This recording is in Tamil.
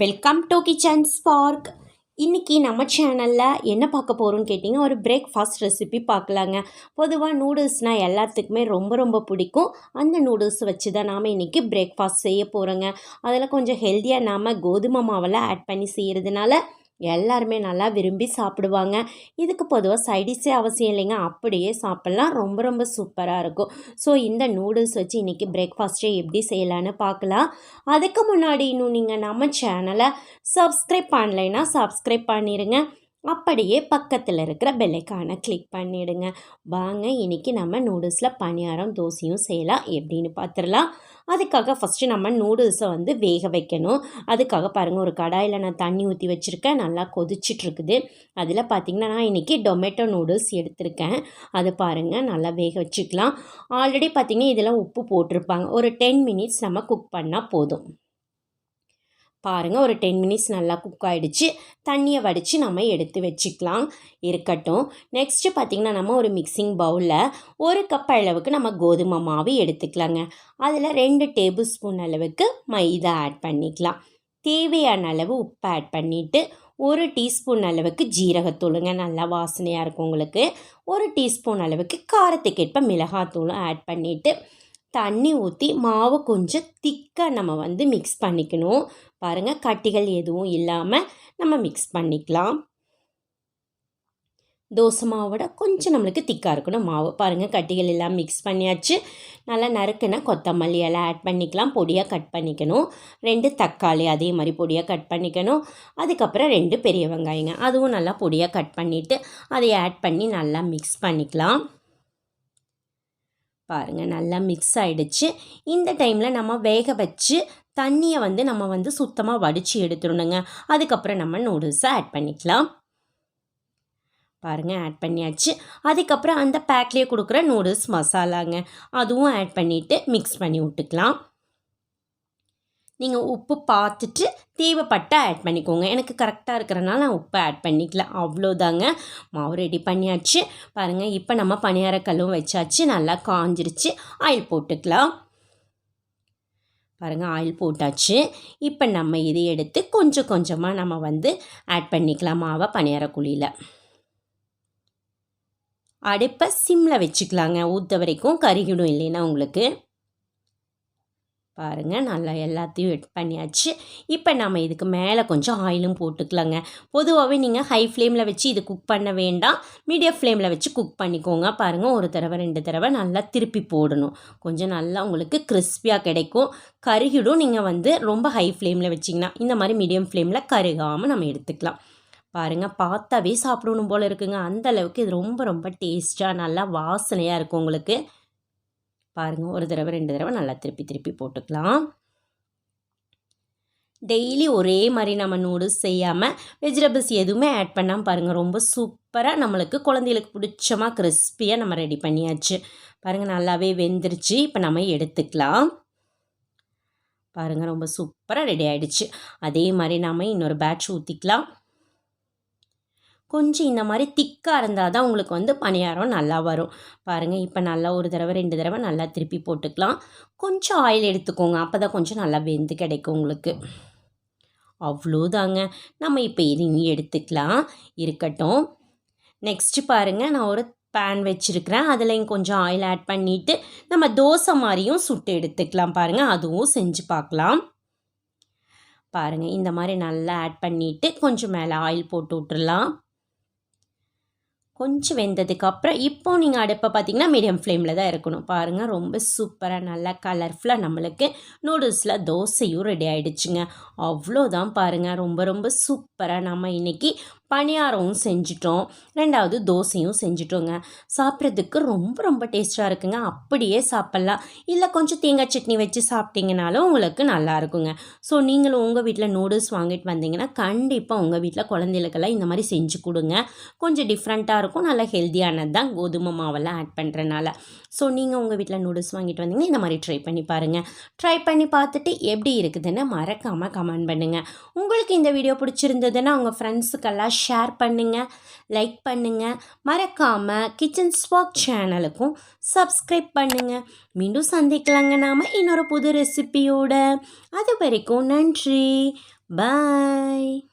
Welcome to kitchen spark. இன்றைக்கி நம்ம சேனலில் என்ன பார்க்க போகிறோன்னு கேட்டிங்க, ஒரு பிரேக்ஃபாஸ்ட் ரெசிபி பார்க்கலாங்க. பொதுவாக நூடுல்ஸ்னால் எல்லாத்துக்குமே ரொம்ப ரொம்ப பிடிக்கும். அந்த நூடுல்ஸ் வச்சு தான் நாம் இன்றைக்கி பிரேக்ஃபாஸ்ட் செய்ய போகிறோங்க. அதில் கொஞ்சம் ஹெல்த்தியாக நாம் கோதுமை மாவெல்லாம் ஆட் பண்ணி செய்கிறதுனால எல்லாருமே நல்லா விரும்பி சாப்பிடுவாங்க. இதுக்கு பொதுவாக சைடிஷே அவசியம் இல்லைங்க, அப்படியே சாப்பிட்லாம். ரொம்ப ரொம்ப சூப்பராக இருக்கும். ஸோ இந்த நூடுல்ஸ் வச்சு இன்றைக்கி பிரேக்ஃபாஸ்ட்டே எப்படி செய்யலான்னு பார்க்கலாம். அதுக்கு முன்னாடி இன்னும் நீங்கள் நம்ம சேனலை சப்ஸ்கிரைப் பண்ணலைன்னா சப்ஸ்கிரைப் பண்ணிடுங்க. அப்படியே பக்கத்தில் இருக்கிற பெல்லைக்கானை கிளிக் பண்ணிவிடுங்க. வாங்க இன்றைக்கி நம்ம நூடுல்ஸில் பணியாரம் தோசையும் செய்யலாம். எப்படின்னு பார்த்துடலாம். அதுக்காக ஃபஸ்ட்டு நம்ம நூடுல்ஸை வேக வைக்கணும். அதுக்காக பாருங்கள், ஒரு கடாயில் நான் தண்ணி ஊற்றி வச்சுருக்கேன். நல்லா கொதிச்சிட்ருக்குது. அதில் பார்த்திங்கன்னா நான் இன்றைக்கி டொமேட்டோ நூடுல்ஸ் எடுத்திருக்கேன். அது பாருங்கள், நல்லா வேக வச்சுக்கலாம். ஆல்ரெடி பார்த்திங்கன்னா இதில் உப்பு போட்டிருப்பாங்க. ஒரு 10 மினிட்ஸ் நம்ம குக் பண்ணால் போதும். பாருங்கள், ஒரு 10 மினிட்ஸ் நல்லா குக் ஆகிடுச்சு. தண்ணியை வடித்து நம்ம எடுத்து வச்சுக்கலாம். இருக்கட்டும். நெக்ஸ்ட்டு பார்த்திங்கன்னா நம்ம ஒரு மிக்சிங் பவுலில் 1 கப் அளவுக்கு நம்ம கோதுமை மாவு எடுத்துக்கலாங்க. அதில் 2 டேபிள் ஸ்பூன் அளவுக்கு மைதா ஆட் பண்ணிக்கலாம். தேவையான அளவு உப்பு ஆட் பண்ணிவிட்டு 1 டீஸ்பூன் அளவுக்கு ஜீரகத்தூளுங்க, நல்லா வாசனையாக இருக்கும் உங்களுக்கு. 1 டீஸ்பூன் அளவுக்கு காரத்துக்கேற்ப மிளகாத்தூளும் ஆட் பண்ணிவிட்டு தண்ணி ஊற்றி மாவு கொஞ்சம் திக்காக நம்ம மிக்ஸ் பண்ணிக்கணும். பாருங்கள், கட்டிகள் எதுவும் இல்லாமல் நம்ம மிக்ஸ் பண்ணிக்கலாம். தோசை மாவோட கொஞ்சம் நம்மளுக்கு திக்காக இருக்கணும் மாவு. பாருங்கள், கட்டிகள் எல்லாம் மிக்ஸ் பண்ணியாச்சு. நல்லா நறுக்குன கொத்தமல்லி எல்லாம் ஆட் பண்ணிக்கலாம். பொடியாக கட் பண்ணிக்கணும். 2 தக்காளி அதே மாதிரி பொடியாக கட் பண்ணிக்கணும். அதுக்கப்புறம் 2 பெரிய வெங்காயங்க, அதுவும் நல்லா பொடியாக கட் பண்ணிவிட்டு அதை ஆட் பண்ணி நல்லா மிக்ஸ் பண்ணிக்கலாம். பாருங்கள், நல்லா மிக்ஸ் ஆகிடுச்சு. இந்த டைமில் நம்ம வேக வச்சு தண்ணியை நம்ம சுத்தமாக வடித்து எடுத்துடணுங்க. அதுக்கப்புறம் நம்ம நூடுல்ஸை ஆட் பண்ணிக்கலாம். பாருங்கள், ஆட் பண்ணியாச்சு. அதுக்கப்புறம் அந்த பேக்லேயே கொடுக்குற நூடுல்ஸ் மசாலாங்க, அதுவும் ஆட் பண்ணிவிட்டு மிக்ஸ் பண்ணி விட்டுக்கலாம். நீங்கள் உப்பு பார்த்துட்டு தேவைப்பட்டால் ஆட் பண்ணிக்கோங்க. எனக்கு கரெக்டாக இருக்கிறனால நான் உப்பு ஆட் பண்ணிக்கலாம். அவ்வளோதாங்க, மாவு ரெடி பண்ணியாச்சு. பாருங்கள், இப்போ நம்ம பணியாரக்கல்லும் வச்சாச்சு. நல்லா காஞ்சிருச்சு. ஆயில் போட்டுக்கலாம். பாருங்கள், ஆயில் போட்டாச்சு. இப்போ நம்ம இதை எடுத்து கொஞ்சம் கொஞ்சமாக நம்ம ஆட் பண்ணிக்கலாம் மாவை பணியாரக்குழியில். அடுப்பை சிம்மில் வச்சுக்கலாங்க. ஊற்ற வரைக்கும் கருகிடும், இல்லைன்னா உங்களுக்கு. பாருங்கள், நல்லா எல்லாத்தையும் எட் பண்ணியாச்சு. இப்போ நம்ம இதுக்கு மேலே கொஞ்சம் ஆயிலும் போட்டுக்கலாங்க. பொதுவாகவே நீங்கள் ஹை ஃப்ளேமில் வச்சு இது குக் பண்ண வேண்டாம், மீடியம் ஃப்ளேமில் வச்சு குக் பண்ணிக்கோங்க. பாருங்கள், 1 தடவை 2 தடவை நல்லா திருப்பி போடணும். கொஞ்சம் நல்லா உங்களுக்கு கிறிஸ்பியாக கிடைக்கும். கருகிடும் நீங்கள் ரொம்ப ஹை ஃப்ளேமில் வச்சிங்கன்னா. இந்த மாதிரி மீடியம் ஃப்ளேமில் கருகாமல் நம்ம எடுத்துக்கலாம். பாருங்கள், பார்த்தாவே சாப்பிடணும் போல் இருக்குங்க. அந்தளவுக்கு இது ரொம்ப ரொம்ப டேஸ்ட்டாக நல்லா வாசனையாக இருக்கும் உங்களுக்கு. பாருங்கள், 1 தடவை 2 தடவை நல்லா திருப்பி திருப்பி போட்டுக்கலாம். டெய்லி ஒரே மாதிரி நம்ம நூடுல்ஸ் செய்யாமல் வெஜிடபிள்ஸ் எதுவுமே ஆட் பண்ணாமல் பாருங்கள், ரொம்ப சூப்பராக நம்மளுக்கு குழந்தைகளுக்கு பிடிச்சமாக கிறிஸ்பியாக நம்ம ரெடி பண்ணியாச்சு. பாருங்கள், நல்லாவே வெந்துருச்சு. இப்போ நம்ம எடுத்துக்கலாம். பாருங்கள், ரொம்ப சூப்பராக ரெடி ஆகிடுச்சு. அதே மாதிரி நம்ம இன்னொரு பேட்ச் ஊற்றிக்கலாம். கொஞ்சம் இந்த மாதிரி திக்காக இருந்தால் தான் உங்களுக்கு பணியாரம் நல்லா வரும். பாருங்கள், இப்போ நல்லா 1 தடவை 2 தடவை நல்லா திருப்பி போட்டுக்கலாம். கொஞ்சம் ஆயில் எடுத்துக்கோங்க, அப்போ தான் கொஞ்சம் நல்லா வெந்து கிடைக்கும் உங்களுக்கு. அவ்வளோதாங்க, நம்ம இப்போ இதையும் எடுத்துக்கலாம். இருக்கட்டும். நெக்ஸ்ட்டு பாருங்கள், நான் ஒரு பேன் வச்சுருக்கிறேன். அதில் கொஞ்சம் ஆயில் ஆட் பண்ணிவிட்டு நம்ம தோசை மாதிரியும் சுட்டு எடுத்துக்கலாம். பாருங்கள், அதுவும் செஞ்சு பார்க்கலாம். பாருங்கள், இந்த மாதிரி நல்லா ஆட் பண்ணிவிட்டு கொஞ்சம் மேலே ஆயில் போட்டு விட்டுறலாம். கொஞ்சம் வெந்ததுக்கப்புறம் இப்போ நீங்கள் அடுப்பை பார்த்திங்கன்னா மீடியம் ஃப்ளேமில் தான் இருக்கணும். பாருங்கள், ரொம்ப சூப்பராக நல்லா கலர்ஃபுல்லாக நம்மளுக்கு நூடுல்ஸில் தோசையும் ரெடி ஆகிடுச்சுங்க. அவ்வளோதான். பாருங்கள், ரொம்ப ரொம்ப சூப்பராக நம்ம இன்றைக்கி பணியாரமும் செஞ்சிட்டோம், 2வது தோசையும் செஞ்சிட்டோங்க. சாப்பிட்றதுக்கு ரொம்ப ரொம்ப டேஸ்ட்டாக இருக்குங்க. அப்படியே சாப்பிட்லாம், இல்லை கொஞ்சம் தேங்காய் சட்னி வச்சு சாப்பிட்டிங்கனாலும் உங்களுக்கு நல்லா இருக்குங்க. ஸோ நீங்களும் உங்கள் வீட்டில் நூடுல்ஸ் வாங்கிட்டு வந்தீங்கன்னா கண்டிப்பாக உங்கள் வீட்டில் குழந்தைகளுக்கெல்லாம் இந்த மாதிரி செஞ்சு கொடுங்க. கொஞ்சம் டிஃப்ரெண்ட்டாக இருக்கும், நல்லா ஹெல்த்தியானது தான் கோதுமை மாவெல்லாம் ஆட் பண்ணுறனால. ஸோ நீங்கள் உங்கள் வீட்டில் நூடுல்ஸ் வாங்கிட்டு வந்தீங்கன்னா இந்த மாதிரி ட்ரை பண்ணி பாருங்கள். ட்ரை பண்ணி பார்த்துட்டு எப்படி இருக்குதுன்னு மறக்காமல் கமெண்ட் பண்ணுங்கள். உங்களுக்கு இந்த வீடியோ பிடிச்சிருந்ததுன்னா உங்கள் ஃப்ரெண்ட்ஸுக்கெல்லாம் ஷேர் பண்ணுங்கள், லைக் பண்ணுங்கள். மறக்காமல் கிச்சன் ஸ்பார்க் சேனலுக்கும் சப்ஸ்கிரைப் பண்ணுங்கள். மீண்டும் சந்திக்கலாங்க நாம் இன்னொரு புது ரெசிபியோட. அது வரைக்கும் நன்றி. பாய்.